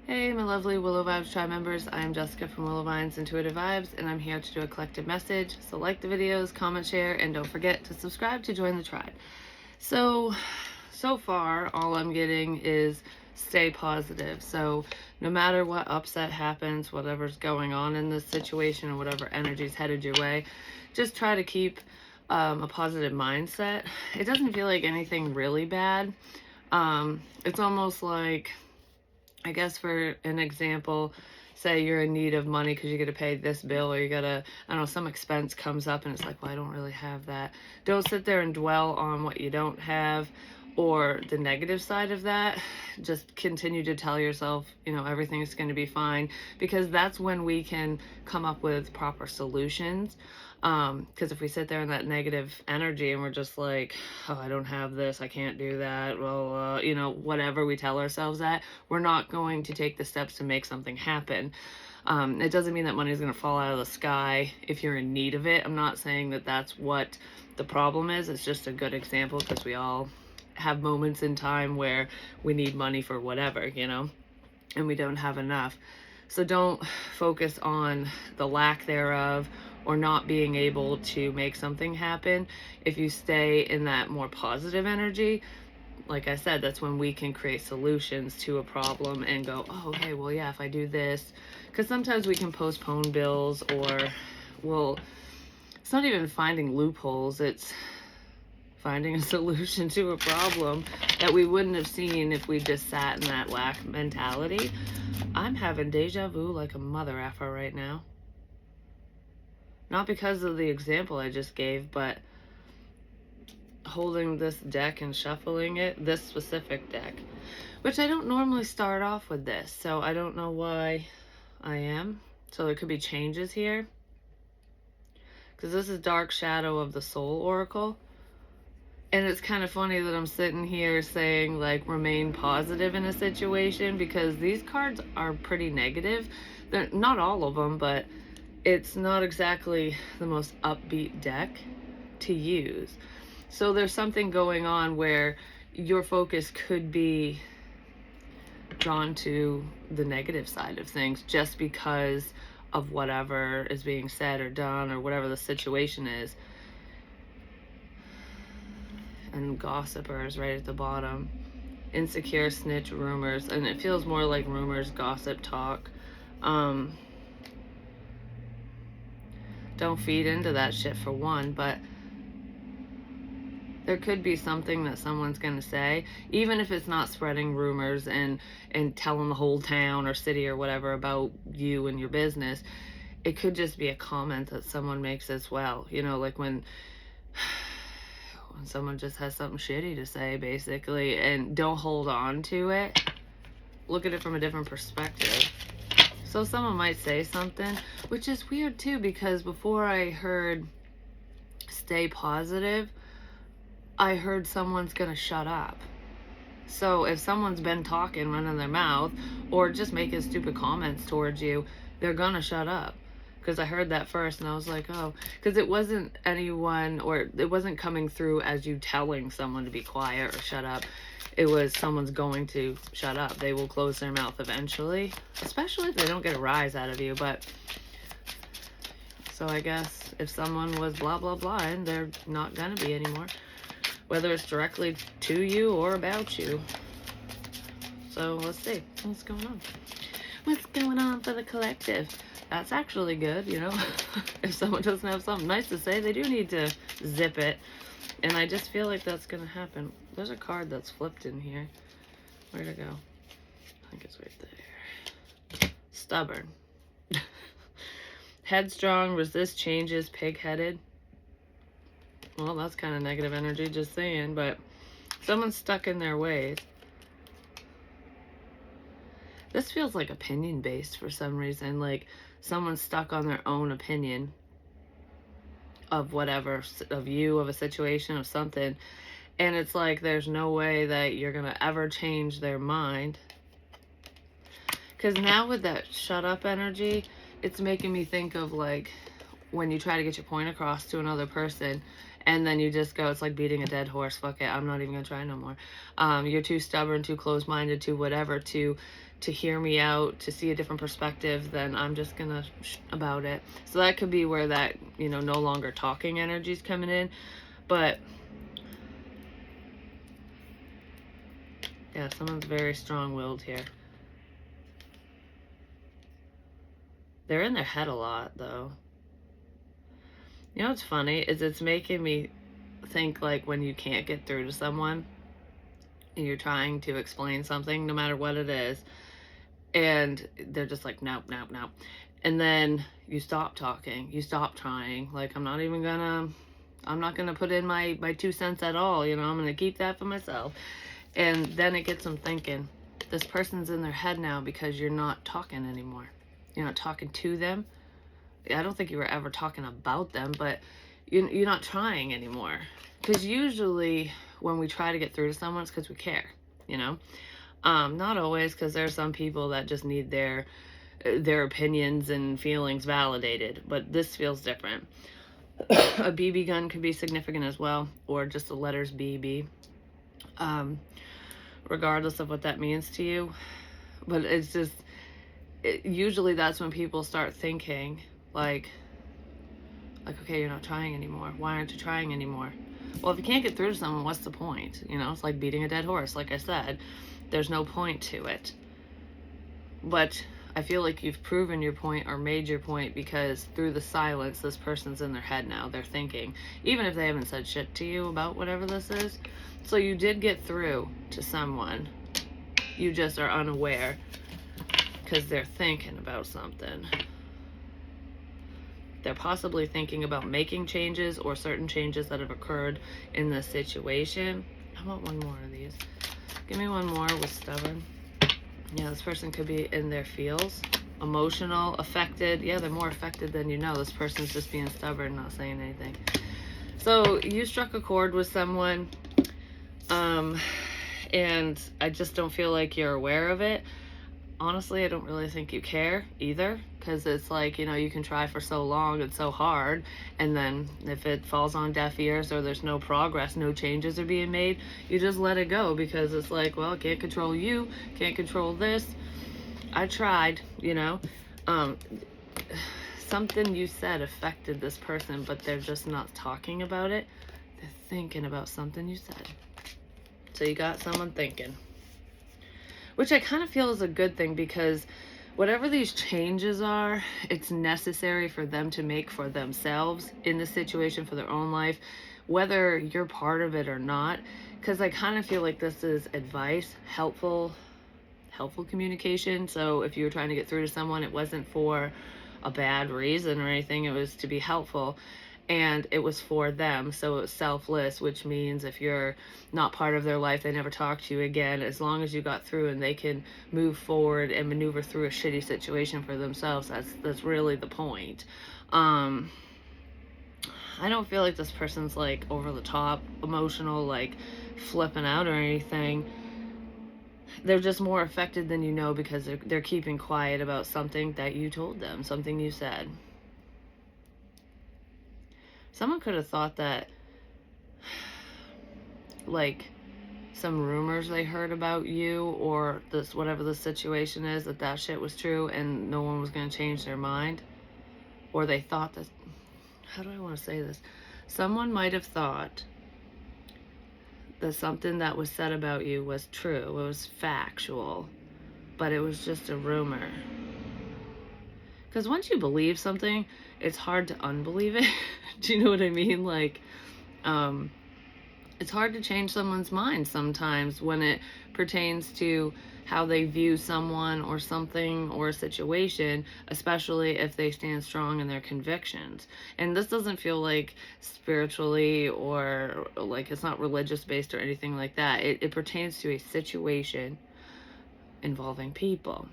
Hey, my lovely Willow Vibes tribe members. I'm Jessica from Willow Vines Intuitive Vibes, and I'm here to do a collective message. So like the videos, comment, share, and don't forget to subscribe to join the tribe. So far, all I'm getting is stay positive. So no matter what upset happens, whatever's going on in this situation, or whatever energy's headed your way, just try to keep a positive mindset. It doesn't feel like anything really bad. It's almost like, I guess for an example, say you're in need of money because you got to pay this bill, or you got to, I don't know, some expense comes up and it's like, well, I don't really have that. Don't sit there and dwell on what you don't have or the negative side of that. Just continue to tell yourself, everything's going to be fine, because that's when we can come up with proper solutions. Because if we sit there in that negative energy and we're just like, oh, I don't have this, I can't do that, well, whatever we tell ourselves that, we're not going to take the steps to make something happen. It doesn't mean that money is going to fall out of the sky if you're in need of it. I'm not saying that that's what the problem is. It's just a good example, because we all have moments in time where we need money for whatever, and we don't have enough. So don't focus on the lack thereof or not being able to make something happen. If you stay in that more positive energy, like I said, that's when we can create solutions to a problem and go, oh, okay, well, yeah, if I do this, because sometimes we can postpone bills, or, well, it's not even finding loopholes, it's finding a solution to a problem that we wouldn't have seen if we just sat in that lack mentality. I'm having deja vu like a mother effer right now. Not because of the example I just gave, but holding this deck and shuffling it, this specific deck, which I don't normally start off with this, so I don't know why I am. So there could be changes here, because this is Dark Shadow of the Soul Oracle. And it's kind of funny that I'm sitting here saying, like, remain positive in a situation, because these cards are pretty negative. They're not all of them, but it's not exactly the most upbeat deck to use. So there's something going on where your focus could be drawn to the negative side of things just because of whatever is being said or done, or whatever the situation is. And gossipers right at the bottom. Insecure, snitch, rumors. And it feels more like rumors, gossip, talk. Don't feed into that shit, for one, but there could be something that someone's going to say, even if it's not spreading rumors and telling the whole town or city or whatever about you and your business. It could just be a comment that someone makes as well. Like when someone just has something shitty to say, basically, and don't hold on to it. Look at it from a different perspective. So someone might say something, which is weird too, because before I heard stay positive, I heard someone's gonna shut up. So if someone's been talking, running their mouth, or just making stupid comments towards you, they're gonna shut up. Because I heard that first and I was like, oh, because it wasn't anyone, or it wasn't coming through as you telling someone to be quiet or shut up. It was someone's going to shut up. They will close their mouth eventually, especially if they don't get a rise out of you. But so I guess if someone was blah, blah, blah, and they're not going to be anymore, whether it's directly to you or about you. So let's see what's going on. What's going on for the collective? That's actually good, if someone doesn't have something nice to say, they do need to zip it. And I just feel like that's going to happen. There's a card that's flipped in here. Where'd it go? I think it's right there. Stubborn. Headstrong, resist changes, pig-headed. Well, that's kind of negative energy, just saying, but someone's stuck in their ways. This feels like opinion-based for some reason, like someone's stuck on their own opinion of whatever, of you, of a situation, of something, and it's like there's no way that you're going to ever change their mind. Because now with that shut up energy, it's making me think of like when you try to get your point across to another person and then you just go, it's like beating a dead horse. Fuck it, I'm not even gonna try no more. You're too stubborn, too closed-minded, too whatever to hear me out, to see a different perspective, then I'm just gonna about it. So that could be where that, you know, no longer talking energy is coming in. But yeah, someone's very strong-willed here. They're in their head a lot, though. You know what's funny is it's making me think, like, when you can't get through to someone and you're trying to explain something, no matter what it is, and they're just like, nope, nope, nope. And then you stop talking, you stop trying. Like, I'm not gonna put in my 2 cents at all, you know, I'm gonna keep that for myself. And then it gets them thinking, this person's in their head now because you're not talking anymore. You're not talking to them. I don't think you were ever talking about them, but you're not trying anymore. Because usually when we try to get through to someone, it's because we care, you know? Not always, because there are some people that just need their opinions and feelings validated, but this feels different. A BB gun could be significant as well, or just the letters BB, regardless of what that means to you. But it's just, usually that's when people start thinking, like, okay, you're not trying anymore. Why aren't you trying anymore? Well, if you can't get through to someone, what's the point? You know, it's like beating a dead horse. Like I said, there's no point to it. But I feel like you've proven your point or made your point, because through the silence, this person's in their head now. They're thinking, even if they haven't said shit to you about whatever this is. So you did get through to someone. You just are unaware because they're thinking about something. They're possibly thinking about making changes or certain changes that have occurred in this situation. I want one more of these. Give me one more with stubborn. Yeah, this person could be in their feels. Emotional, affected. Yeah, they're more affected than you know. This person's just being stubborn, not saying anything. So you struck a chord with someone, and I just don't feel like you're aware of it. Honestly, I don't really think you care either, because it's like, you know, you can try for so long, it's so hard, and then if it falls on deaf ears or there's no progress, no changes are being made, you just let it go, because it's like, well, I can't control you, can't control this. I tried, you know. Something you said affected this person, but they're just not talking about it. They're thinking about something you said. So you got someone thinking, which I kind of feel is a good thing, because whatever these changes are, it's necessary for them to make for themselves in this situation, for their own life, whether you're part of it or not. Because I kind of feel like this is advice, helpful communication. So if you were trying to get through to someone, it wasn't for a bad reason or anything, it was to be helpful. And it was for them, so it was selfless, which means if you're not part of their life, they never talk to you again. As long as you got through and they can move forward and maneuver through a shitty situation for themselves, that's really the point. I don't feel like this person's like over the top emotional, like flipping out or anything. They're just more affected than you know, because they're keeping quiet about something that you told them, something you said. Someone could have thought that, like, some rumors they heard about you, or this, whatever the situation is, that shit was true and no one was going to change their mind. Or they thought that, how do I want to say this? Someone might have thought that something that was said about you was true, it was factual, but it was just a rumor. Because once you believe something, it's hard to unbelieve it. Do you know what I mean? Like, it's hard to change someone's mind sometimes when it pertains to how they view someone or something or a situation, especially if they stand strong in their convictions. And this doesn't feel like spiritually or like it's not religious based or anything like that. It pertains to a situation involving people.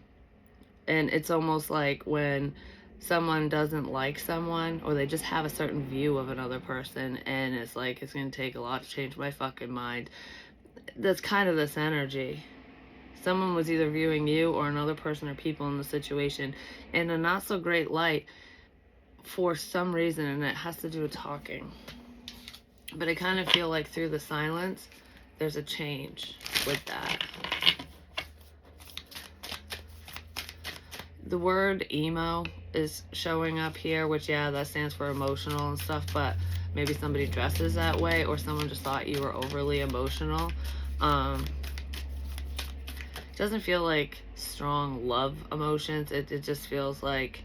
And it's almost like when someone doesn't like someone, or they just have a certain view of another person, and it's like, it's going to take a lot to change my fucking mind. That's kind of this energy. Someone was either viewing you or another person or people in the situation in a not so great light for some reason, and it has to do with talking. But I kind of feel like through the silence, there's a change with that. The word emo is showing up here, which, yeah, that stands for emotional and stuff, but maybe somebody dresses that way, or someone just thought you were overly emotional. It doesn't feel like strong love emotions. It just feels like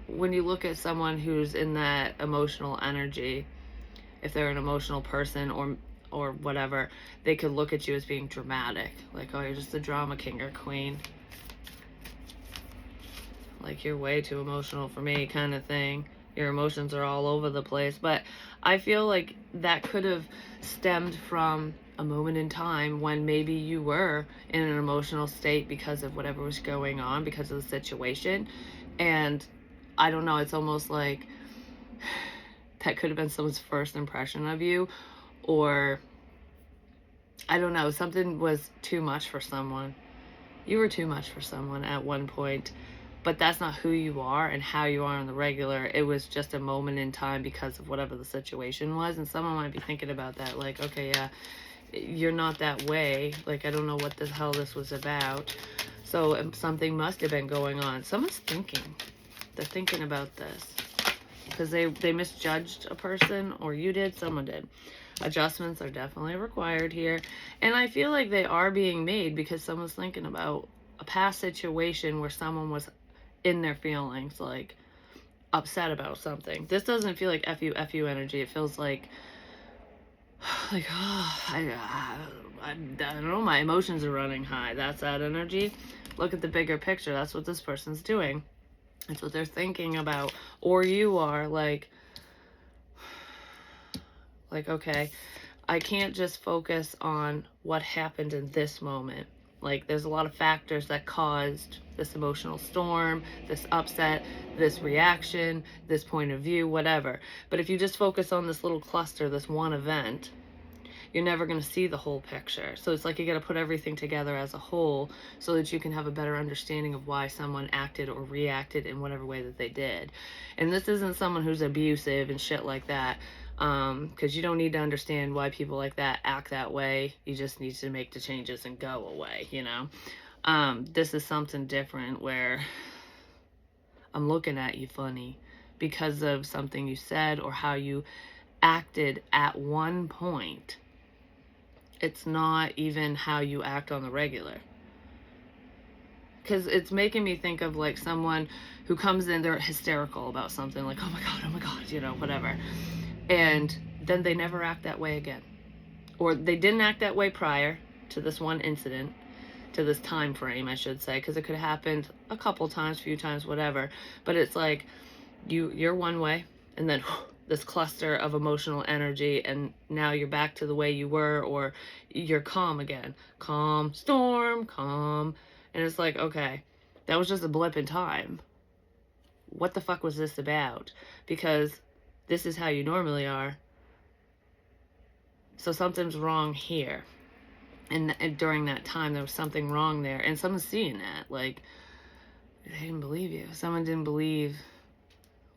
when you look at someone who's in that emotional energy, if they're an emotional person or whatever, they could look at you as being dramatic. Like, oh, you're just a drama king or queen. Like, you're way too emotional for me, kind of thing. Your emotions are all over the place. But I feel like that could have stemmed from a moment in time when maybe you were in an emotional state because of whatever was going on, because of the situation. And I don't know, it's almost like that could have been someone's first impression of you, or I don't know, something was too much for someone. You were too much for someone at one point, but that's not who you are and how you are on the regular. It was just a moment in time because of whatever the situation was. And someone might be thinking about that, like, okay, yeah, you're not that way. Like, I don't know what the hell this was about. So something must have been going on. Someone's thinking. They're thinking about this because they misjudged a person, or you did, someone did. Adjustments are definitely required here. And I feel like they are being made because someone's thinking about a past situation where someone was in their feelings, like upset about something. This doesn't feel like FU energy. It feels like oh, I don't know, my emotions are running high. That's that energy. Look at the bigger picture. That's what this person's doing. That's what they're thinking about. Or you are like, okay, I can't just focus on what happened in this moment. Like, there's a lot of factors that caused this emotional storm, this upset, this reaction, this point of view, whatever. But if you just focus on this little cluster, this one event, you're never going to see the whole picture. So it's like you got to put everything together as a whole so that you can have a better understanding of why someone acted or reacted in whatever way that they did. And this isn't someone who's abusive and shit like that, because you don't need to understand why people like that act that way. You just need to make the changes and go away, you know. This is something different where I'm looking at you funny because of something you said or how you acted at one point. It's not even how you act on the regular. Because it's making me think of like someone who comes in, they're hysterical about something, like, oh my God, you know, whatever. And then they never act that way again. Or they didn't act that way prior to this one incident, to this time frame, I should say, because it could have happened a couple times, few times, whatever. But it's like you're one way, and then this cluster of emotional energy, and now you're back to the way you were, or you're calm again. Calm, storm, calm. And it's like, okay, that was just a blip in time. What the fuck was this about? Because this is how you normally are. So something's wrong here. And during that time, there was something wrong there. And someone's seeing that. Like, they didn't believe you. Someone didn't believe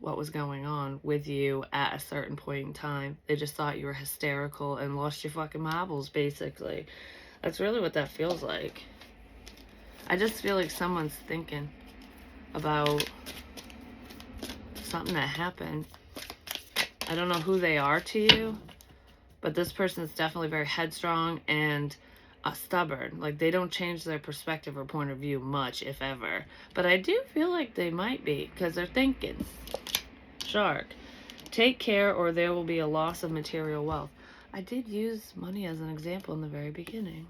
what was going on with you at a certain point in time. They just thought you were hysterical and lost your fucking marbles, basically. That's really what that feels like. I just feel like someone's thinking about something that happened. I don't know who they are to you, but this person is definitely very headstrong and stubborn. Like, they don't change their perspective or point of view much, if ever. But I do feel like they might be, because they're thinking. Shark. Take care or there will be a loss of material wealth. I did use money as an example in the very beginning.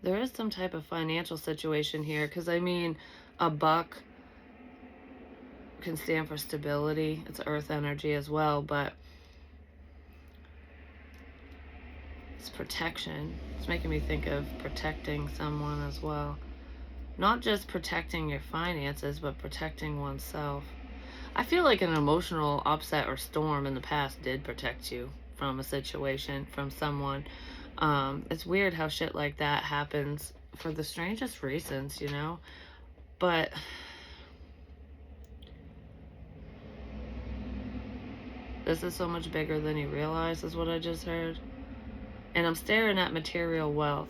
There is some type of financial situation here, because I mean, a buck can stand for stability. It's earth energy as well, but it's protection. It's making me think of protecting someone as well. Not just protecting your finances, but protecting oneself. I feel like an emotional upset or storm in the past did protect you from a situation, from someone. It's weird how shit like that happens for the strangest reasons, you know? But this is so much bigger than you realize, is what I just heard. And I'm staring at material wealth.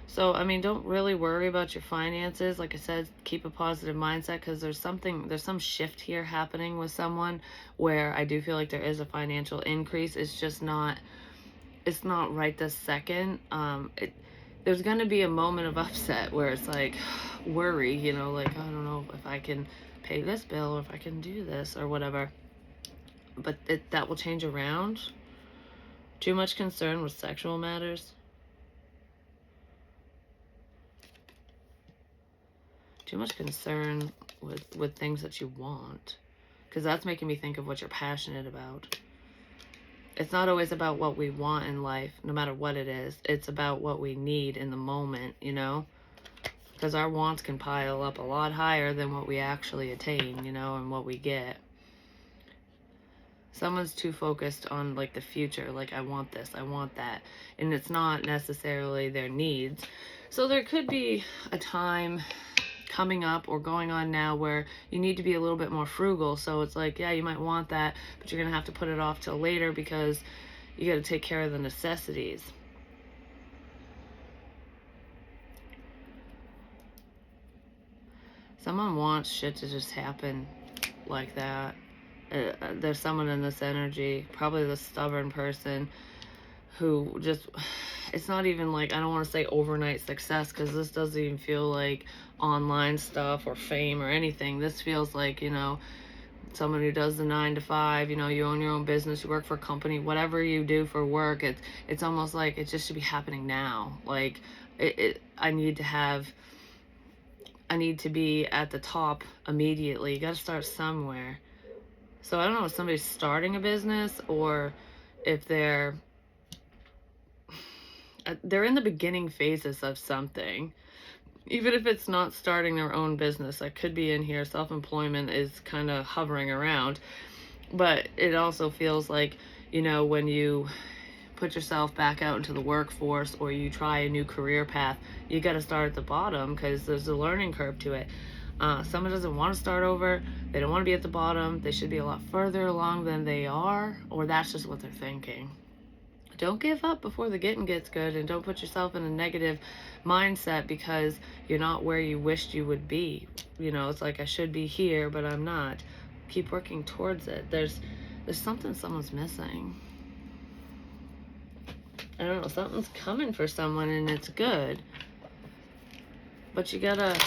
So, I mean, don't really worry about your finances. Like I said, keep a positive mindset, because there's some shift here happening with someone where I do feel like there is a financial increase. It's not right this second. There's going to be a moment of upset where it's like worry, you know, like, I don't know if I can pay this bill, or if I can do this or whatever. But that will change around. Too much concern with sexual matters. Too much concern with things that you want. Because that's making me think of what you're passionate about. It's not always about what we want in life, no matter what it is. It's about what we need in the moment, you know? Because our wants can pile up a lot higher than what we actually attain, you know, and what we get. Someone's too focused on, like, the future. Like, I want this, I want that. And it's not necessarily their needs. So there could be a time coming up or going on now where you need to be a little bit more frugal. So it's like, yeah, you might want that, but you're going to have to put it off till later because you got to take care of the necessities. Someone wants shit to just happen like that. There's someone in this energy, probably the stubborn person, who just, it's not even like, I don't want to say overnight success, because this doesn't even feel like online stuff or fame or anything. This feels like, you know, someone who does the 9 to 5, you know, you own your own business, you work for a company, whatever you do for work, it's almost like it just should be happening now. Like, I need to be at the top immediately. You got to start somewhere. So I don't know if somebody's starting a business, or if they're in the beginning phases of something. Even if it's not starting their own business, that could be in here. Self-employment is kind of hovering around. But it also feels like, you know, when you put yourself back out into the workforce, or you try a new career path, you got to start at the bottom, because there's a learning curve to it. Someone doesn't want to start over. They don't want to be at the bottom. They should be a lot further along than they are, or that's just what they're thinking. Don't give up before the getting gets good, and don't put yourself in a negative mindset because you're not where you wished you would be. You know, it's like, I should be here, but I'm not. Keep working towards it. There's something someone's missing. I don't know, something's coming for someone, and it's good. But you gotta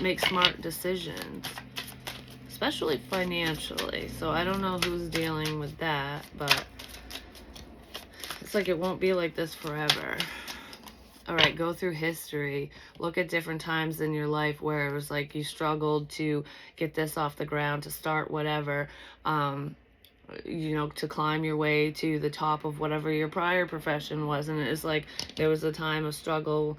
make smart decisions, especially financially. So I don't know who's dealing with that, but it's like it won't be like this forever. All right, go through history. Look at different times in your life where it was like you struggled to get this off the ground, to start whatever, you know, to climb your way to the top of whatever your prior profession was. And it's like there was a time of struggle,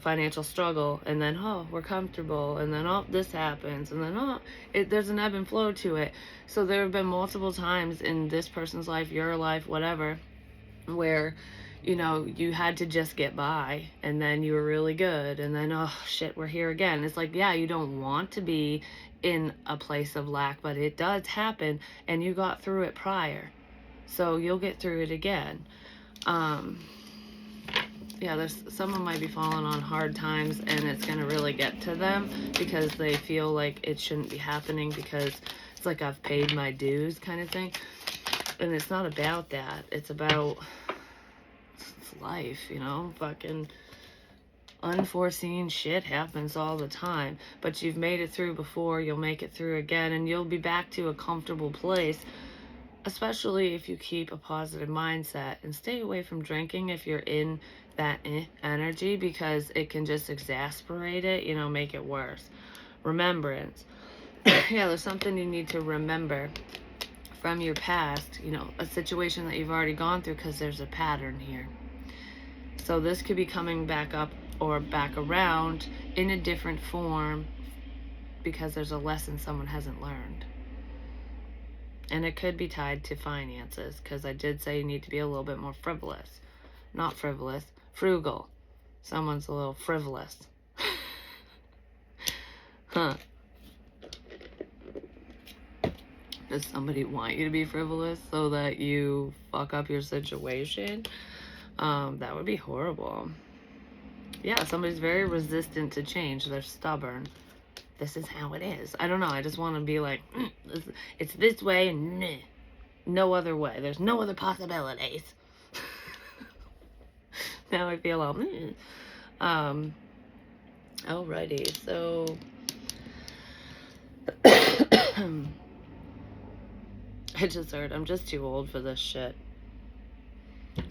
financial struggle, and then, oh, we're comfortable, and then, oh, this happens, and then, oh, there's an ebb and flow to it. So there have been multiple times in this person's life, your life, whatever, where, you know, you had to just get by, and then you were really good, and then, oh shit, we're here again. It's like, yeah, you don't want to be in a place of lack, but it does happen, and you got through it prior, so you'll get through it again. Yeah, someone might be falling on hard times, and it's gonna really get to them because they feel like it shouldn't be happening, because it's like, I've paid my dues kind of thing. And it's not about that. It's about, it's life, you know? Fucking unforeseen shit happens all the time. But you've made it through before, you'll make it through again, and you'll be back to a comfortable place, especially if you keep a positive mindset. And stay away from drinking if you're in that energy, because it can just exasperate it, you know, make it worse. Remembrance. Yeah, there's something you need to remember from your past, you know, a situation that you've already gone through, because there's a pattern here. So this could be coming back up or back around in a different form, because there's a lesson someone hasn't learned. And it could be tied to finances, because I did say you need to be a little bit more frivolous. Not frivolous, frugal. Someone's a little frivolous. Does somebody want you to be frivolous so that you fuck up your situation? That would be horrible. Yeah, somebody's very resistant to change. They're stubborn. This is how it is. I don't know. I just want to be like, it's this way and no other way. There's no other possibilities. Now I feel all, alrighty, so I just heard I'm just too old for this shit.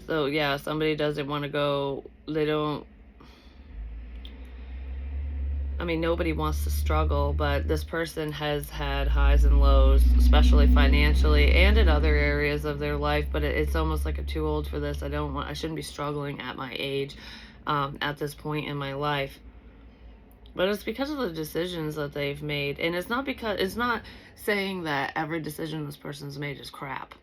So yeah, somebody doesn't want to go, they don't, I mean, nobody wants to struggle, but this person has had highs and lows, especially financially and in other areas of their life, but it's almost like I'm too old for this. I shouldn't be struggling at my age, at this point in my life. But it's because of the decisions that they've made. And it's not saying that every decision this person's made is crap.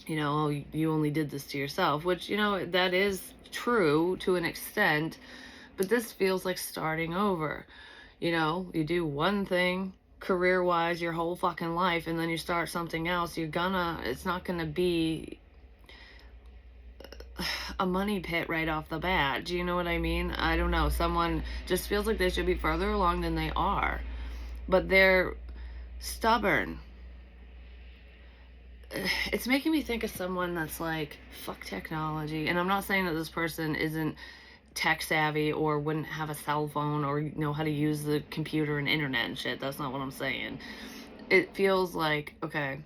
You know, oh, you only did this to yourself, which, you know, that is true to an extent, but this feels like starting over. You know, you do one thing career-wise your whole fucking life, and then you start something else, it's not gonna be a money pit right off the bat. Do you know what I mean? I don't know. Someone just feels like they should be further along than they are, but they're stubborn. It's making me think of someone that's like, fuck technology. And I'm not saying that this person isn't tech savvy or wouldn't have a cell phone or know how to use the computer and internet and shit. That's not what I'm saying. It feels like, okay,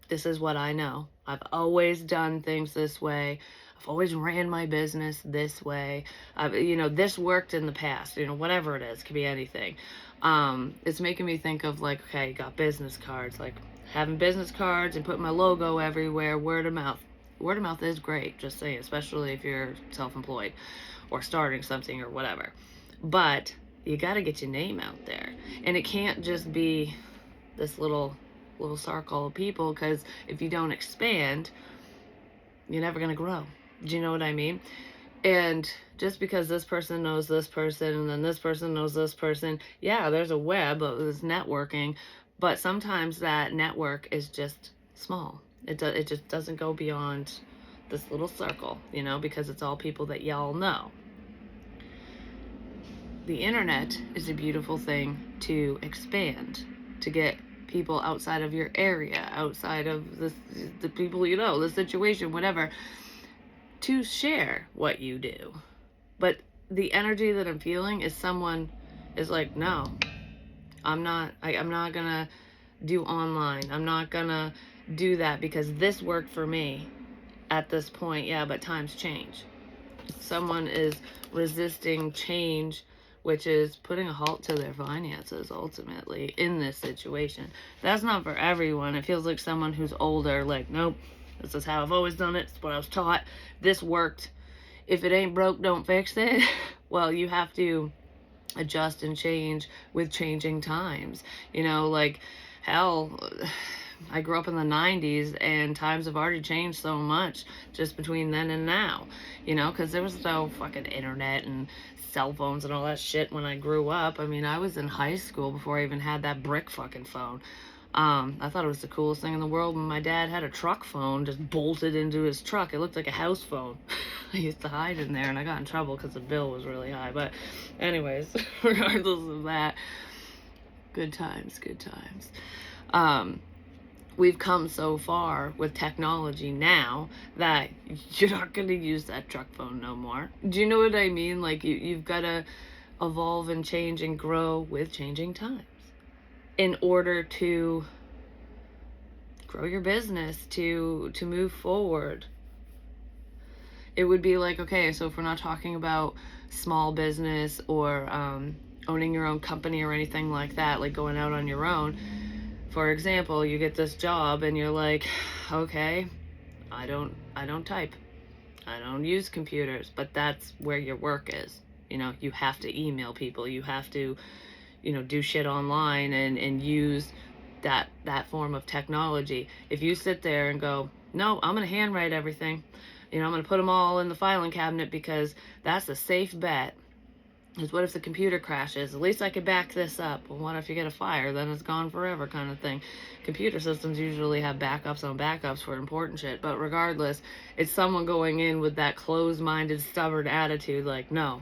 this is what I know. I've always done things this way. I've always ran my business this way. This worked in the past, whatever it is, it could be anything. It's making me think of like, okay, you got business cards, like having business cards and putting my logo everywhere, word of mouth. Word of mouth is great, just saying, especially if you're self-employed or starting something or whatever. But you got to get your name out there. And it can't just be this little circle of people, because if you don't expand, you're never going to grow. Do you know what I mean? And just because this person knows this person and then this person knows this person, yeah, there's a web of this networking, but sometimes that network is just small. It just doesn't go beyond this little circle, because it's all people that y'all know. The internet is a beautiful thing to expand, to get people outside of your area, outside of the people the situation, whatever, to share what you do. But the energy that I'm feeling is someone is like, no, I'm not gonna do online. I'm not gonna do that because this worked for me at this point. Yeah, but times change. Someone is resisting change, which is putting a halt to their finances ultimately in this situation. That's not for everyone. It feels like someone who's older, like, nope, this is how I've always done it. It's what I was taught. This worked. If it ain't broke, don't fix it. Well, you have to adjust and change with changing times. Like, hell, I grew up in the 90s and times have already changed so much just between then and now, because there was no fucking internet and cell phones and all that shit when I grew up. I mean, I was in high school before I even had that brick fucking phone. I thought it was the coolest thing in the world when my dad had a truck phone just bolted into his truck. It looked like a house phone. I used to hide in there and I got in trouble because the bill was really high. But anyways, regardless of that, good times. We've come so far with technology now that you're not going to use that truck phone no more. Do you know what I mean? Like, you've got to evolve and change and grow with changing times in order to grow your business, to move forward. It would be like, okay, so if we're not talking about small business or owning your own company or anything like that, like going out on your own. For example, you get this job and you're like, okay, I don't type. I don't use computers, but that's where your work is. You have to email people. You have to, do shit online and use that form of technology. If you sit there and go, no, I'm going to handwrite everything. I'm going to put them all in the filing cabinet because that's a safe bet. Is what if the computer crashes? At least I could back this up. Well, what if you get a fire? Then it's gone forever, kind of thing. Computer systems usually have backups on backups for important shit. But regardless, it's someone going in with that closed-minded, stubborn attitude like, no,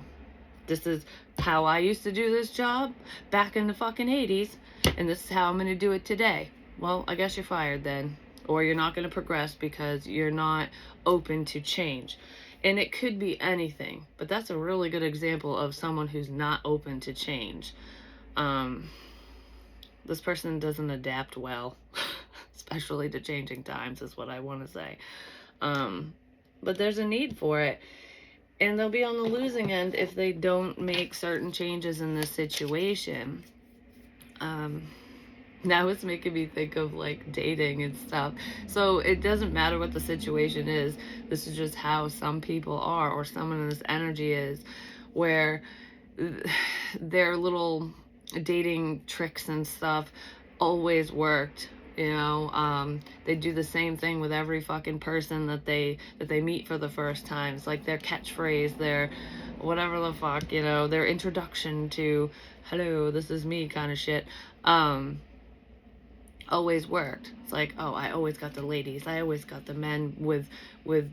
this is how I used to do this job back in the fucking 80s, and this is how I'm going to do it today. Well, I guess you're fired then. Or you're not going to progress because you're not open to change. And it could be anything, but that's a really good example of someone who's not open to change. This person doesn't adapt well, especially to changing times, is what I want to say. But there's a need for it. And they'll be on the losing end if they don't make certain changes in this situation. Now it's making me think of like dating and stuff. So it doesn't matter what the situation is. This is just how some people are, or someone in this energy is, where their little dating tricks and stuff always worked. You know, they do the same thing with every fucking person that they meet for the first time. It's like their catchphrase, their whatever the fuck, you know, their introduction to hello, this is me kind of shit. Always worked. It's like, oh, I always got the ladies, I always got the men with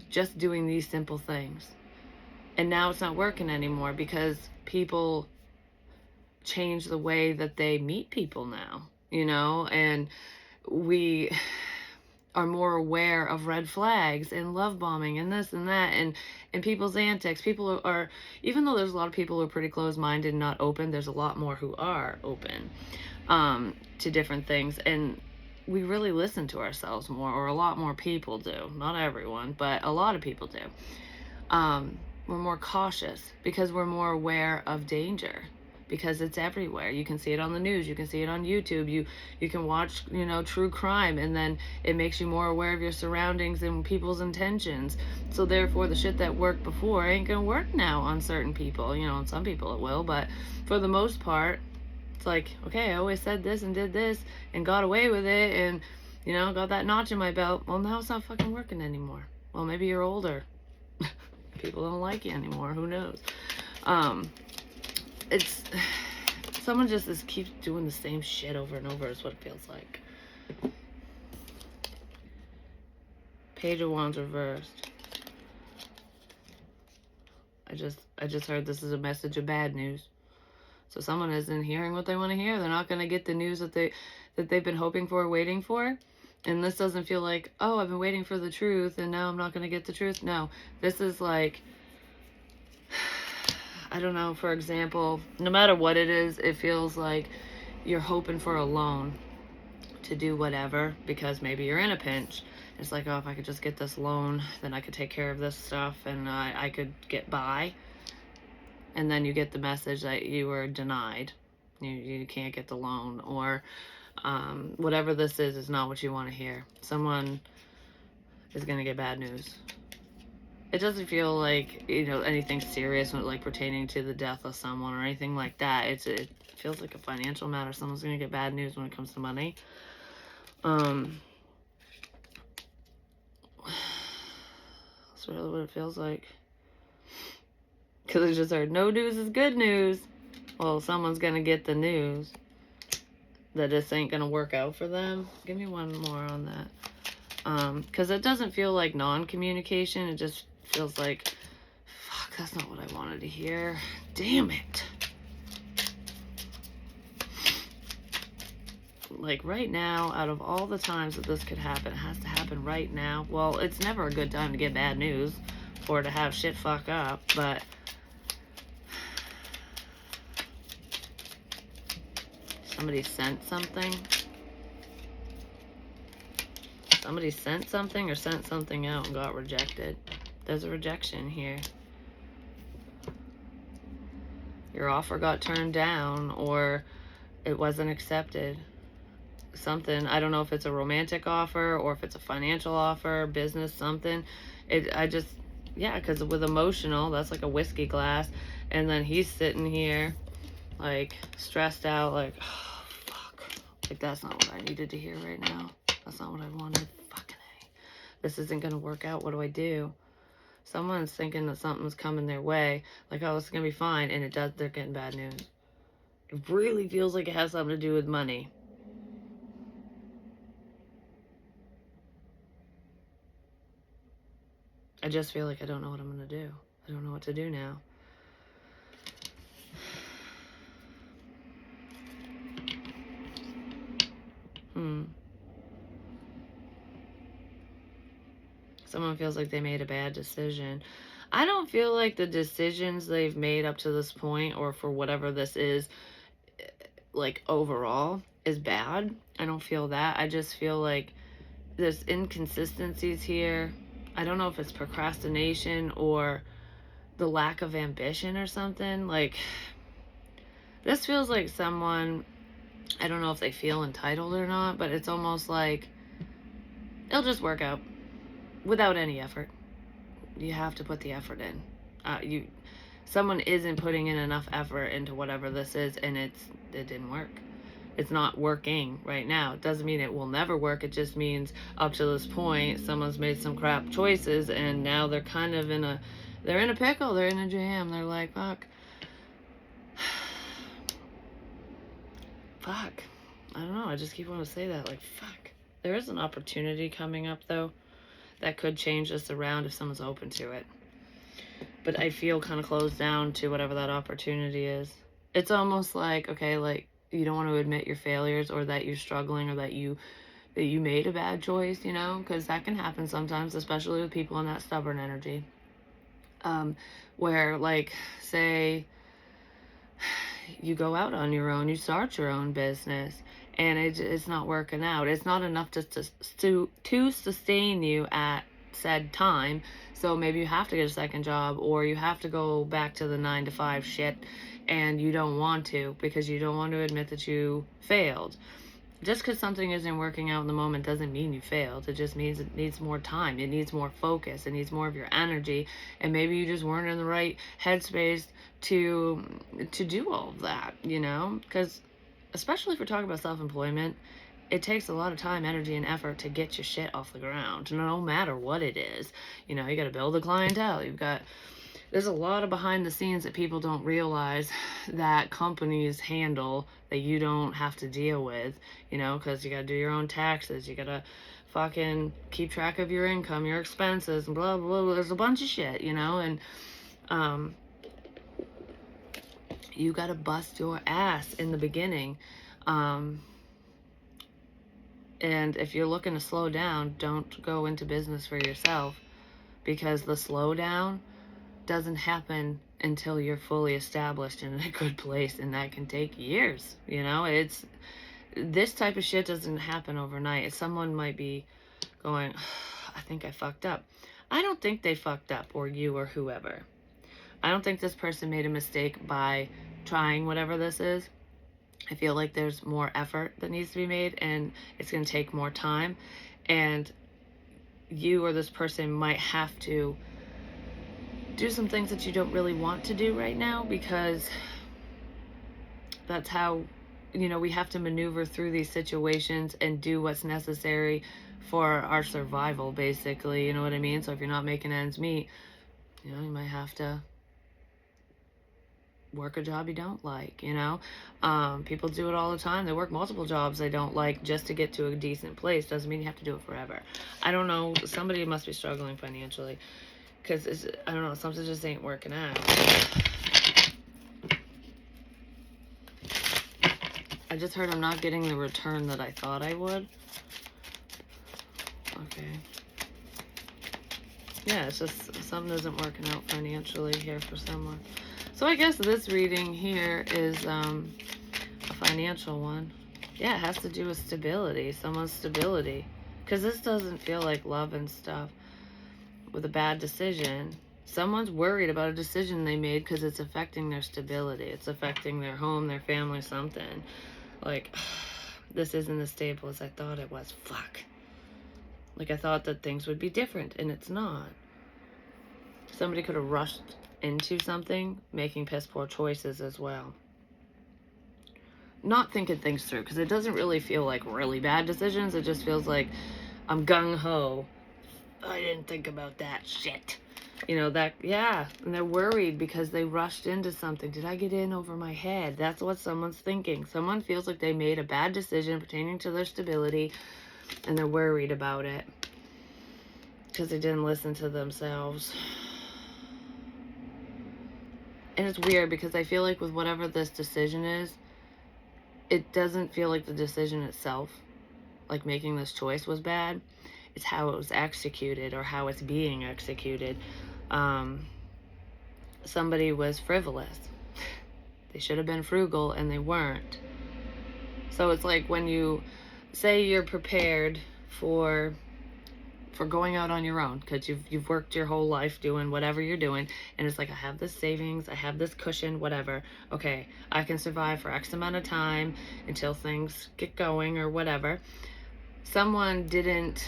just doing these simple things. And now it's not working anymore because people change the way that they meet people now, you know, and we are more aware of red flags and love bombing and this and that and people's antics. People are, even though there's a lot of people who are pretty closed-minded and not open, there's a lot more who are open to different things, and we really listen to ourselves more, or a lot more people do. Not everyone, but a lot of people do. We're more cautious because we're more aware of danger, because it's everywhere. You can see it on the news, you can see it on YouTube, you can watch, you know, true crime, and then it makes you more aware of your surroundings and people's intentions. So therefore the shit that worked before ain't gonna work now on certain people. You know, on some people it will, but for the most part, it's like, okay, I always said this and did this and got away with it and, you know, got that notch in my belt. Well, now it's not fucking working anymore. Well, maybe you're older. People don't like you anymore. Who knows? It's someone just keeps doing the same shit over and over is what it feels like. Page of Wands reversed. I just heard this is a message of bad news. So someone isn't hearing what they want to hear. They're not going to get the news that they've been hoping for, waiting for. And this doesn't feel like, oh, I've been waiting for the truth and now I'm not going to get the truth. No, this is like, I don't know, for example, no matter what it is, it feels like you're hoping for a loan to do whatever because maybe you're in a pinch. It's like, oh, if I could just get this loan, then I could take care of this stuff and I could get by. And then you get the message that you were denied. You can't get the loan, or whatever this is not what you want to hear. Someone is going to get bad news. It doesn't feel like, you know, anything serious, like pertaining to the death of someone or anything like that. It feels like a financial matter. Someone's going to get bad news when it comes to money. That's really what it feels like. Because I just heard, no news is good news. Well, someone's going to get the news that this ain't going to work out for them. Give me one more on that. Because it doesn't feel like non-communication. It just feels like, fuck, that's not what I wanted to hear. Damn it. Like right now, out of all the times that this could happen, it has to happen right now. Well, it's never a good time to get bad news or to have shit fuck up, but somebody sent something. Somebody sent something or sent something out and got rejected. There's a rejection here. Your offer got turned down or it wasn't accepted. Something, I don't know if it's a romantic offer or if it's a financial offer, business, something. Yeah, because with emotional, that's like a whiskey glass. And then he's sitting here like stressed out, like, oh, fuck. Like, that's not what I needed to hear right now. That's not what I wanted. Fucking A. This isn't going to work out. What do I do? Someone's thinking that something's coming their way, like, oh, it's gonna be fine, and they're getting bad news. It really feels like it has something to do with money. I just feel like I don't know what I'm gonna do. I don't know what to do now. Someone feels like they made a bad decision. I don't feel like the decisions they've made up to this point, or for whatever this is, like, overall, is bad. I don't feel that. I just feel like there's inconsistencies here. I don't know if it's procrastination or the lack of ambition or something. Like, this feels like someone, I don't know if they feel entitled or not, but it's almost like it'll just work out without any effort. You have to put the effort in. Someone isn't putting in enough effort into whatever this is, and it didn't work. It's not working right now. It doesn't mean it will never work. It just means up to this point, someone's made some crap choices, and now they're kind of they're in a pickle. They're in a jam. They're like, fuck. Fuck. I don't know. I just keep wanting to say that. Like, fuck. There is an opportunity coming up, though, that could change this around if someone's open to it. But I feel kind of closed down to whatever that opportunity is. It's almost like, okay, like, you don't want to admit your failures, or that you're struggling, or that you made a bad choice, you know, because that can happen sometimes, especially with people in that stubborn energy. Where, like, say you go out on your own, you start your own business, and it's not working out. It's not enough to sustain you at said time. So maybe you have to get a second job, or you have to go back to the 9-to-5 shit, and you don't want to because you don't want to admit that you failed. Just because something isn't working out in the moment doesn't mean you failed. It just means it needs more time. It needs more focus. It needs more of your energy. And maybe you just weren't in the right headspace to do all of that, you know? Because especially if we're talking about self-employment, it takes a lot of time, energy, and effort to get your shit off the ground, no matter what it is. You know, you got to build a clientele. There's a lot of behind the scenes that people don't realize that companies handle that you don't have to deal with, you know, because you got to do your own taxes. You got to fucking keep track of your income, your expenses, and blah, blah, blah. There's a bunch of shit, you know, and you got to bust your ass in the beginning. And if you're looking to slow down, don't go into business for yourself, because the slowdown doesn't happen until you're fully established in a good place, and that can take years. You know, this type of shit doesn't happen overnight. Someone might be going, I think I fucked up. I don't think they fucked up, or you, or whoever. I don't think this person made a mistake by trying whatever this is. I feel like there's more effort that needs to be made, and it's going to take more time, and you or this person might have to do some things that you don't really want to do right now, because that's how, you know, we have to maneuver through these situations and do what's necessary for our survival, basically, you know what I mean? So if you're not making ends meet, you know, you might have to work a job you don't like, you know? People do it all the time. They work multiple jobs they don't like just to get to a decent place. Doesn't mean you have to do it forever. I don't know. Somebody must be struggling financially, because I don't know, something just ain't working out. I just heard I'm not getting the return that I thought I would. Okay. Yeah, it's just something isn't working out financially here for someone. So I guess this reading here is a financial one. Yeah, it has to do with stability, someone's stability. Because this doesn't feel like love and stuff. With a bad decision, someone's worried about a decision they made because it's affecting their stability. It's affecting their home, their family, something. Like, this isn't as stable as I thought it was. Fuck. Like, I thought that things would be different, and it's not. Somebody could have rushed into something, making piss poor choices as well. Not thinking things through, because it doesn't really feel like really bad decisions. It just feels like I'm gung-ho. I didn't think about that shit. You know, that, yeah, and they're worried because they rushed into something. Did I get in over my head? That's what someone's thinking. Someone feels like they made a bad decision pertaining to their stability, and they're worried about it because they didn't listen to themselves. And it's weird because I feel like with whatever this decision is, it doesn't feel like the decision itself, like making this choice, was bad. It's how it was executed or how it's being executed. Somebody was frivolous. They should have been frugal and they weren't. So it's like when you say you're prepared for going out on your own because you've worked your whole life doing whatever you're doing, and it's like, I have this savings, I have this cushion, whatever. Okay, I can survive for X amount of time until things get going or whatever. Someone didn't,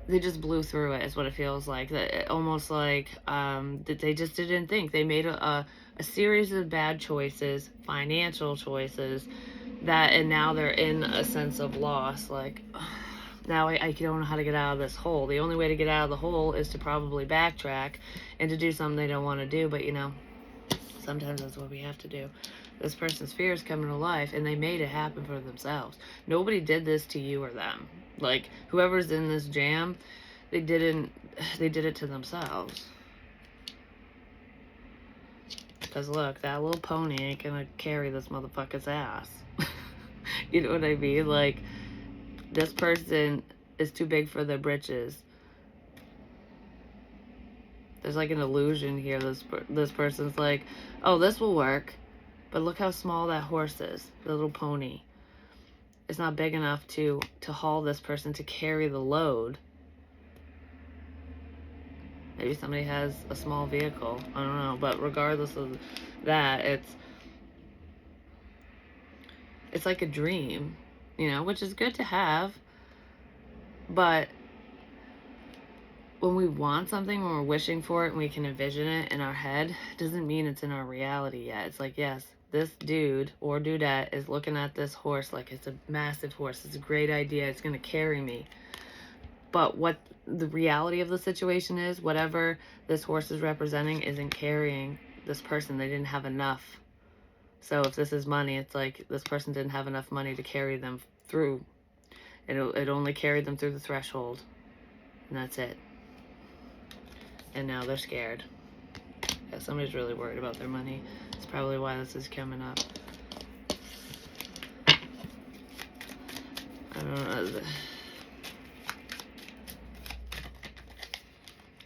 they just blew through it, is what it feels like. Almost like that they just didn't think. They made a series of bad choices, financial choices, and now they're in a sense of loss. Like, now I don't know how to get out of this hole. The only way to get out of the hole is to probably backtrack and to do something they don't want to do. But, sometimes that's what we have to do. This person's fear is coming to life, and they made it happen for themselves. Nobody did this to you or them. Like, whoever's in this jam, they did it to themselves. Because look, that little pony ain't gonna carry this motherfucker's ass. You know what I mean? Like, this person is too big for their britches. There's like an illusion here. This person's like, oh, this will work, but look how small that horse is, the little pony. It's not big enough to haul this person, to carry the load. Maybe somebody has a small vehicle, I don't know, but regardless of that, it's like a dream, which is good to have, but when we want something, when we're wishing for it and we can envision it in our head, doesn't mean it's in our reality yet. It's like, yes, this dude or dudette is looking at this horse like it's a massive horse. It's a great idea. It's going to carry me. But what the reality of the situation is, whatever this horse is representing isn't carrying this person. They didn't have enough. So if this is money, it's like this person didn't have enough money to carry them through. It only carried them through the threshold. And that's it. And now they're scared. Yeah, somebody's really worried about their money. That's probably why this is coming up. I don't know.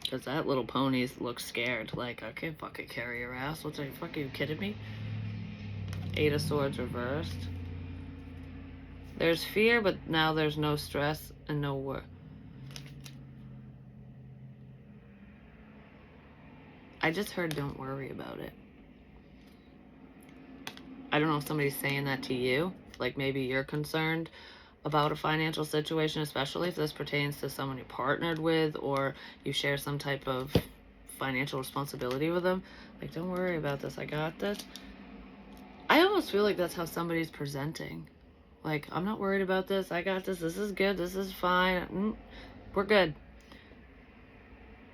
Because that little pony looks scared. Like, I can't fucking carry your ass. What the fuck, are you kidding me? 8 of Swords reversed. There's fear, but now there's no stress and no work. I just heard don't worry about it. I don't know if somebody's saying that to you. Like, maybe you're concerned about a financial situation, especially if this pertains to someone you partnered with or you share some type of financial responsibility with them. Like, don't worry about this. I got this. I almost feel like that's how somebody's presenting. Like, I'm not worried about this. I got this. This is good. This is fine. We're good.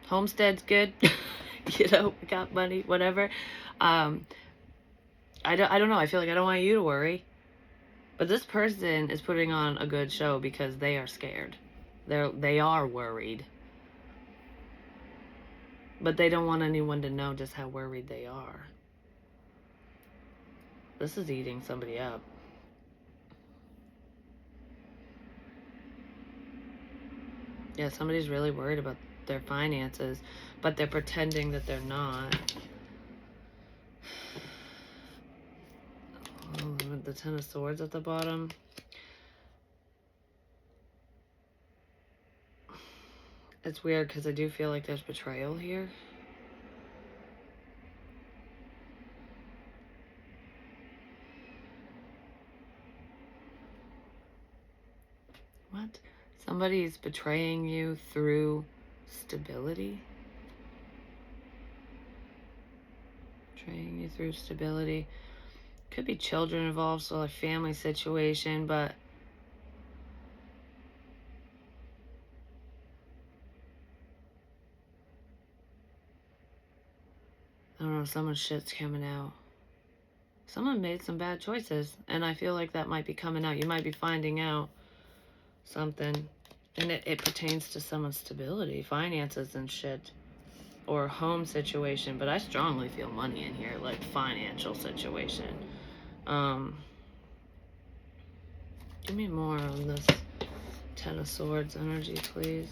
Homestead's good. We got money, whatever. I don't know. I feel like I don't want you to worry. But this person is putting on a good show because they are scared. They are worried. But they don't want anyone to know just how worried they are. This is eating somebody up. Yeah, somebody's really worried about their finances, but they're pretending that they're not. Oh, the 10 of Swords at the bottom. It's weird because I do feel like there's betrayal here. What? Somebody's betraying you through stability? Betraying you through stability. Could be children involved, so a family situation, but don't know, someone's shit's coming out. Someone made some bad choices, and I feel like that might be coming out. You might be finding out something, and it pertains to someone's stability, finances and shit, or home situation, but I strongly feel money in here, like financial situation. Give me more on this Ten of Swords energy, please.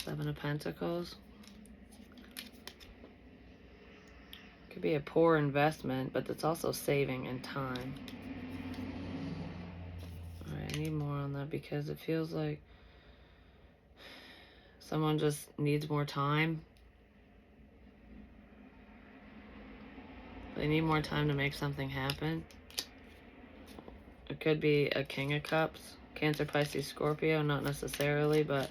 Seven of Pentacles. Could be a poor investment, but it's also saving in time. Alright, I need more on that because it feels like someone just needs more time. They need more time to make something happen. It could be a King of Cups. Cancer, Pisces, Scorpio, not necessarily, but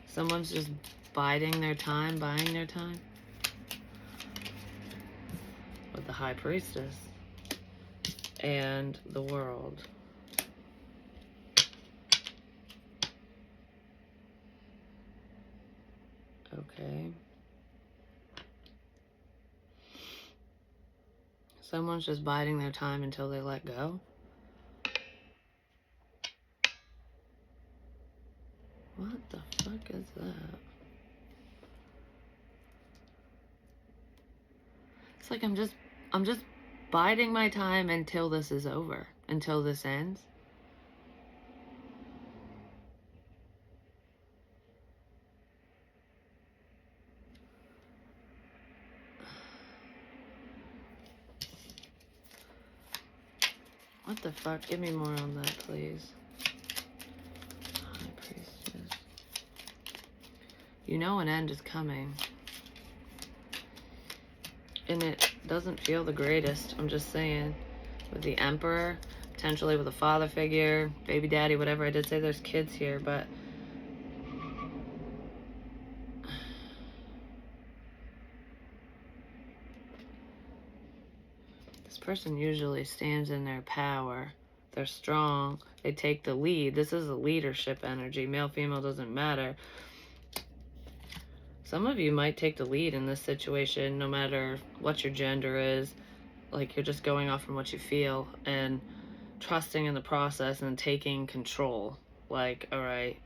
someone's just biding their time, buying their time. With the High Priestess and the World. Okay. Someone's just biding their time until they let go. What the fuck is that? It's like I'm just biding my time until this is over, until this ends. What the fuck? Give me more on that, please. High Priestess. You know an end is coming. And it doesn't feel the greatest, I'm just saying. With the Emperor, potentially with a father figure, baby daddy, whatever. I did say there's kids here, but this person usually stands in their power. They're strong. They take the lead. This is a leadership energy. Male, female, doesn't matter. Some of you might take the lead in this situation, no matter what your gender is. Like, you're just going off from what you feel and trusting in the process and taking control. Like, all right,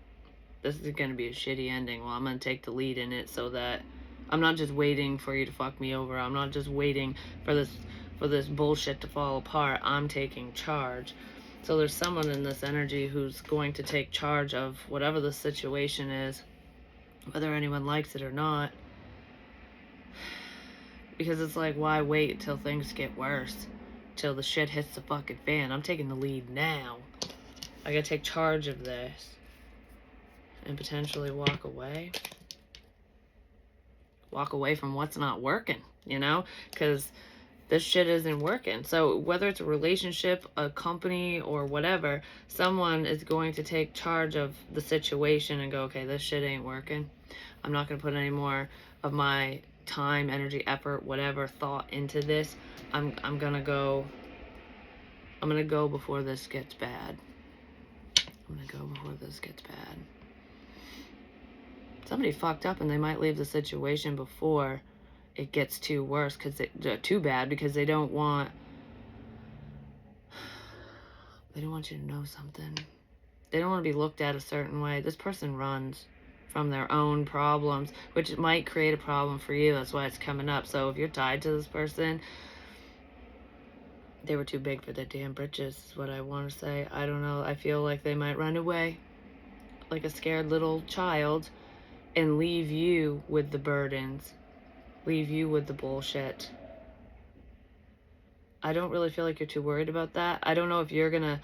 this is going to be a shitty ending. Well, I'm going to take the lead in it so that I'm not just waiting for you to fuck me over. I'm not just waiting for this bullshit to fall apart. I'm taking charge. So there's someone in this energy who's going to take charge of whatever the situation is, whether anyone likes it or not. Because it's like, why wait till things get worse? Till the shit hits the fucking fan. I'm taking the lead now. I gotta take charge of this. And potentially walk away. Walk away from what's not working, you know? Because this shit isn't working. So whether it's a relationship, a company, or whatever, someone is going to take charge of the situation and go, okay, this shit ain't working. I'm not going to put any more of my time, energy, effort, whatever thought into this. I'm going to go before this gets bad. I'm going to go before this gets bad. Somebody fucked up and they might leave the situation before it gets too worse, too bad, because they don't want you to know something. They don't want to be looked at a certain way. This person runs from their own problems, which might create a problem for you. That's why it's coming up. So if you're tied to this person, they were too big for their damn britches, is what I want to say. I don't know. I feel like they might run away like a scared little child and leave you with the burdens. Leave you with the bullshit. I don't really feel like you're too worried about that. I don't know if you're gonna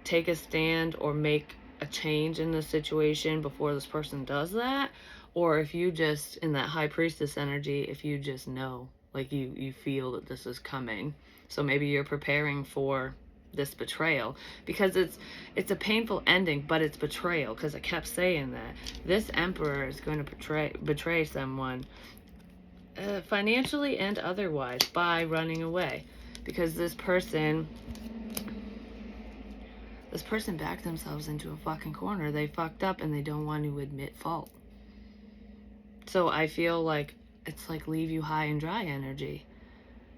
take a stand or make a change in this situation before this person does that, or if you just, in that High Priestess energy, if you just know, like you feel that this is coming. So maybe you're preparing for this betrayal, because it's a painful ending, but it's betrayal, because I kept saying that. This Emperor is going to betray someone, financially and otherwise, by running away, because this person backed themselves into a fucking corner. They fucked up and they don't want to admit fault. So I feel like it's like leave you high and dry energy.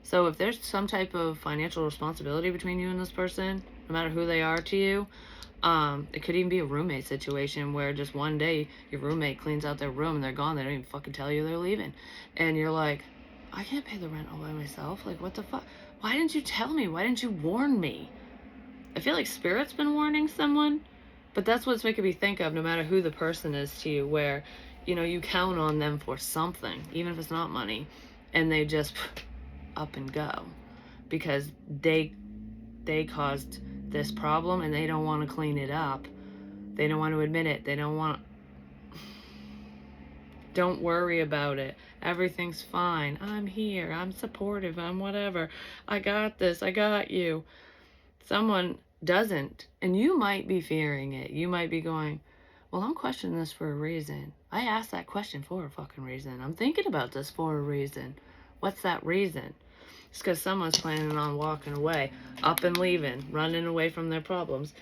So if there's some type of financial responsibility between you and this person, no matter who they are to you, it could even be a roommate situation where just one day your roommate cleans out their room and they're gone. They don't even fucking tell you they're leaving. And you're like, I can't pay the rent all by myself. Like, what the fuck? Why didn't you tell me? Why didn't you warn me? I feel like Spirit's been warning someone, but that's what's making me think of, no matter who the person is to you, where, you know, you count on them for something, even if it's not money, and they just up and go because they caused this problem and they don't want to clean it up. They don't want to admit it. They don't want. Don't worry about it. Everything's fine. I'm here. I'm supportive. I'm whatever. I got this. I got you. Someone doesn't, and you might be fearing it. You might be going, well, I'm questioning this for a reason. I asked that question for a fucking reason. I'm thinking about this for a reason. What's that reason? It's because someone's planning on walking away, up and leaving, running away from their problems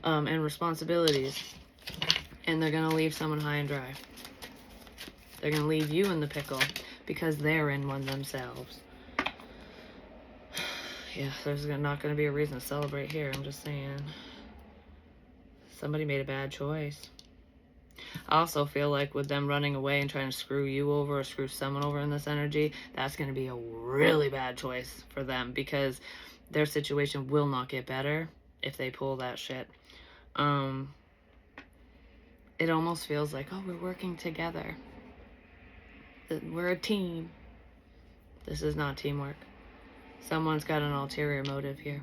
and responsibilities. And they're going to leave someone high and dry. They're going to leave you in the pickle because they're in one themselves. Yeah, there's not going to be a reason to celebrate here. I'm just saying. Somebody made a bad choice. I also feel like with them running away and trying to screw you over or screw someone over in this energy, that's going to be a really bad choice for them because their situation will not get better if they pull that shit. It almost feels like, oh, we're working together. We're a team. This is not teamwork. Someone's got an ulterior motive here.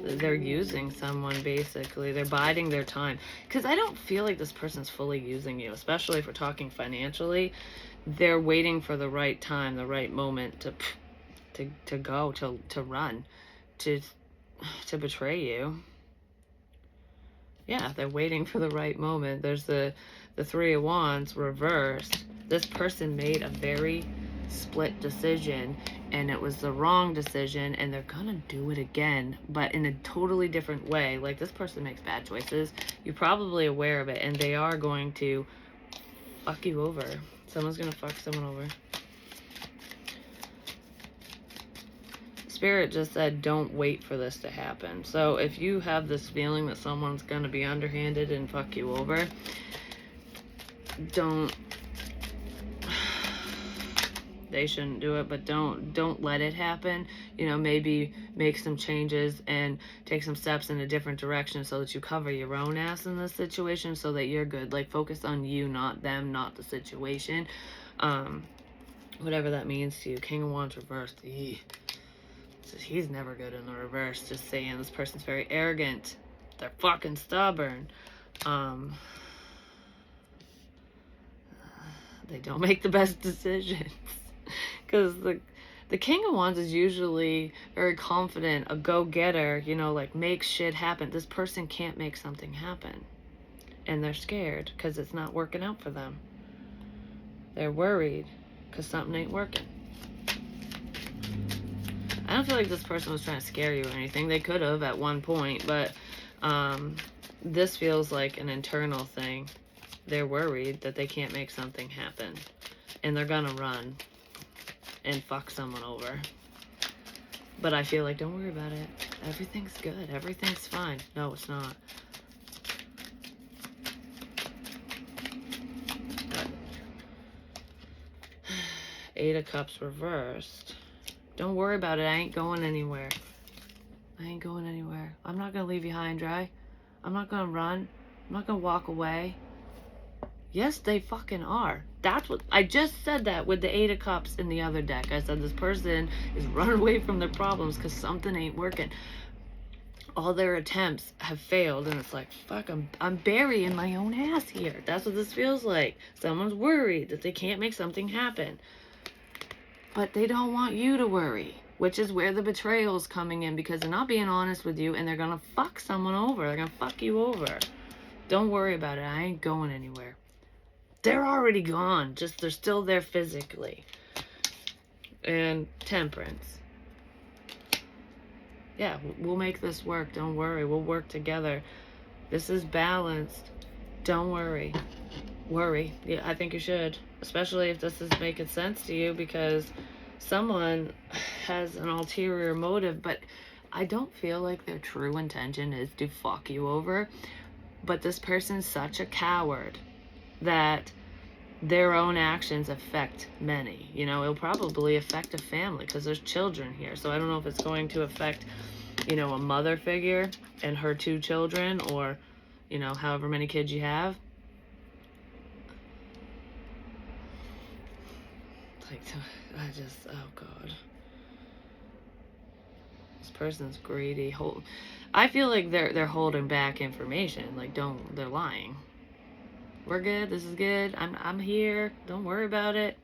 They're using someone, basically. They're biding their time. Because I don't feel like this person's fully using you, especially if we're talking financially. They're waiting for the right time, the right moment to go, to run, to betray you. Yeah, they're waiting for the right moment. There's the Three of Wands reversed. This person made a very split decision and it was the wrong decision and they're gonna do it again, but in a totally different way. Like, this person makes bad choices. You're probably aware of it, and they are going to fuck you over. Someone's gonna fuck someone over. Spirit just said, don't wait for this to happen. So if you have this feeling that someone's gonna be underhanded and fuck you over, they shouldn't do it, but don't let it happen. You know, maybe make some changes and take some steps in a different direction so that you cover your own ass in this situation so that you're good. Like, focus on you, not them, not the situation. Whatever that means to you. King of Wands reversed. He's never good in the reverse. Just saying, this person's very arrogant. They're fucking stubborn. They don't make the best decisions. Because the King of Wands is usually very confident, a go-getter, you know, like, makes shit happen. This person can't make something happen. And they're scared because it's not working out for them. They're worried because something ain't working. I don't feel like this person was trying to scare you or anything. They could have at one point, but this feels like an internal thing. They're worried that they can't make something happen. And they're gonna run and fuck someone over. But I feel like, don't worry about it. Everything's good. Everything's fine. No, it's not. But Eight of Cups reversed. Don't worry about it. I ain't going anywhere. I ain't going anywhere. I'm not going to leave you high and dry. I'm not going to run. I'm not going to walk away. Yes, they fucking are. That's what I just said, that with the Eight of Cups in the other deck. I said this person is running away from their problems because something ain't working. All their attempts have failed, and it's like, fuck, I'm burying my own ass here. That's what this feels like. Someone's worried that they can't make something happen. But they don't want you to worry, which is where the betrayal is coming in, because they're not being honest with you, and they're going to fuck someone over. They're going to fuck you over. Don't worry about it. I ain't going anywhere. They're already gone. Just they're still there physically. And Temperance. Yeah, we'll make this work. Don't worry. We'll work together. This is balanced. Don't worry. worry. Yeah, I think you should, especially if this is making sense to you, because someone has an ulterior motive, but I don't feel like their true intention is to fuck you over. But this person's such a coward that their own actions affect many. You know, it'll probably affect a family because there's children here. So I don't know if it's going to affect, you know, a mother figure and her 2 children, or, you know, however many kids you have. Like, I just, oh God. This person's greedy. I feel like they're holding back information. Like, they're lying. We're good. This is good. I'm here. Don't worry about it.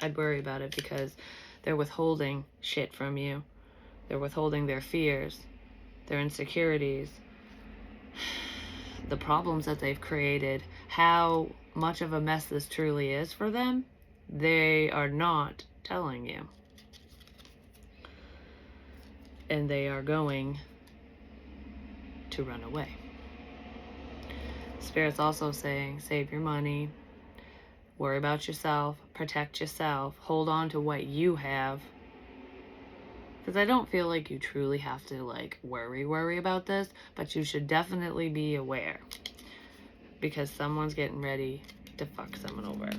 I'd worry about it because they're withholding shit from you. They're withholding their fears, their insecurities, the problems that they've created, how much of a mess this truly is for them. They are not telling you. And they are going to run away. Spirit's also saying, save your money, worry about yourself, protect yourself, hold on to what you have. Because I don't feel like you truly have to, like, worry about this, but you should definitely be aware. Because someone's getting ready to fuck someone over.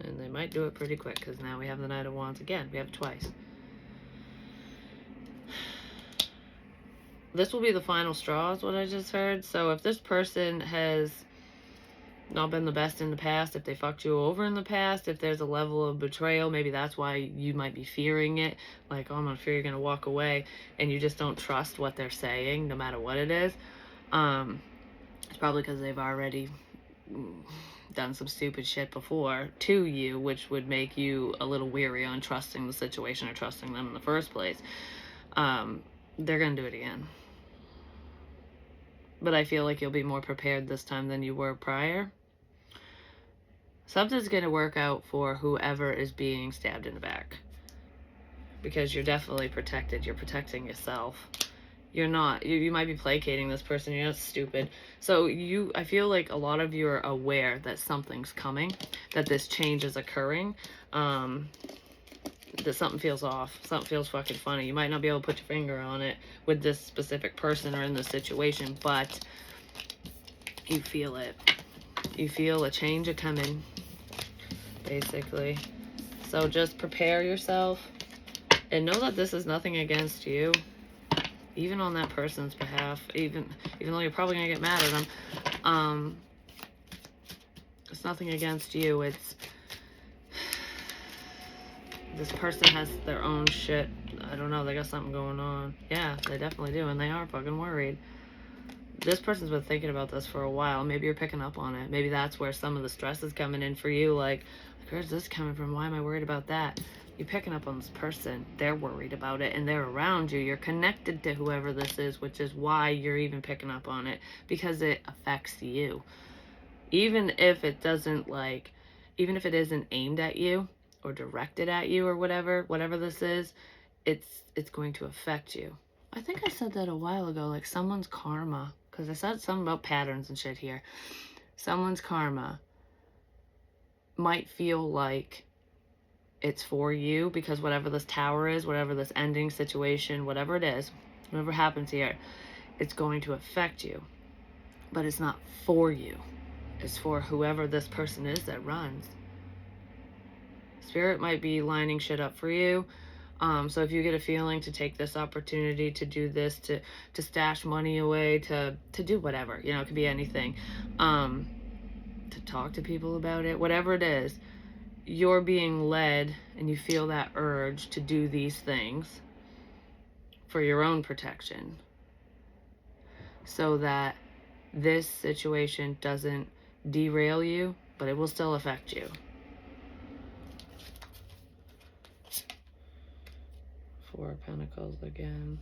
And they might do it pretty quick, because now we have the Knight of Wands again. We have it twice. This will be the final straw, is what I just heard. So if this person has not been the best in the past, if they fucked you over in the past, if there's a level of betrayal, maybe that's why you might be fearing it. Like, oh, I'm afraid you're going to walk away, and you just don't trust what they're saying, no matter what it is. It's probably because they've already done some stupid shit before to you, which would make you a little weary on trusting the situation or trusting them in the first place. They're going to do it again. But I feel like you'll be more prepared this time than you were prior. Something's going to work out for whoever is being stabbed in the back. Because you're definitely protected. You're protecting yourself. You're not, you might be placating this person. You're not stupid. So I feel like a lot of you are aware that something's coming, that this change is occurring, that something feels off, something feels fucking funny. You might not be able to put your finger on it with this specific person or in this situation, but you feel it. You feel a change a coming, basically. So just prepare yourself and know that this is nothing against you, even on that person's behalf, even though you're probably gonna get mad at them. It's nothing against you. It's this person has their own shit. I don't know, they got something going on. Yeah, they definitely do, and they are fucking worried. This person's been thinking about this for a while. Maybe you're picking up on it. Maybe that's where some of the stress is coming in for you. Like, where's this coming from? Why am I worried about that? You're picking up on this person. They're worried about it, and they're around you. You're connected to whoever this is, which is why you're even picking up on it, because it affects you. Even if it doesn't, like, even if it isn't aimed at you or directed at you or whatever this is, it's going to affect you. I think I said that a while ago, like someone's karma, because I said something about patterns and shit here. Someone's karma might feel like it's for you, because whatever this tower is, whatever this ending situation, whatever it is, whatever happens here, it's going to affect you. But it's not for you. It's for whoever this person is that runs. Spirit might be lining shit up for you. So if you get a feeling to take this opportunity to do this, to stash money away, to do whatever, you know, it could be anything, to talk to people about it, whatever it is, you're being led and you feel that urge to do these things for your own protection, so that this situation doesn't derail you, but it will still affect you. Four of Pentacles again.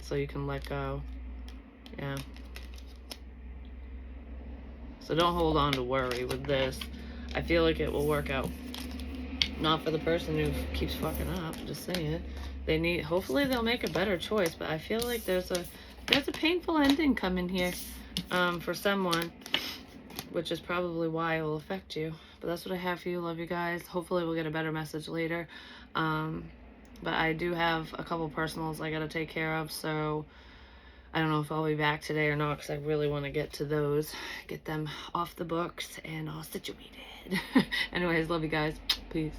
So you can let go. Yeah. So don't hold on to worry with this. I feel like it will work out. Not for the person who keeps fucking up, just saying. Hopefully they'll make a better choice, but I feel like there's There's a painful ending coming here for someone, which is probably why it will affect you. But that's what I have for you. Love you guys. Hopefully we'll get a better message later. But I do have a couple personals I got to take care of, so I don't know if I'll be back today or not, because I really want to get to those, get them off the books and all situated. Anyways, love you guys. Peace.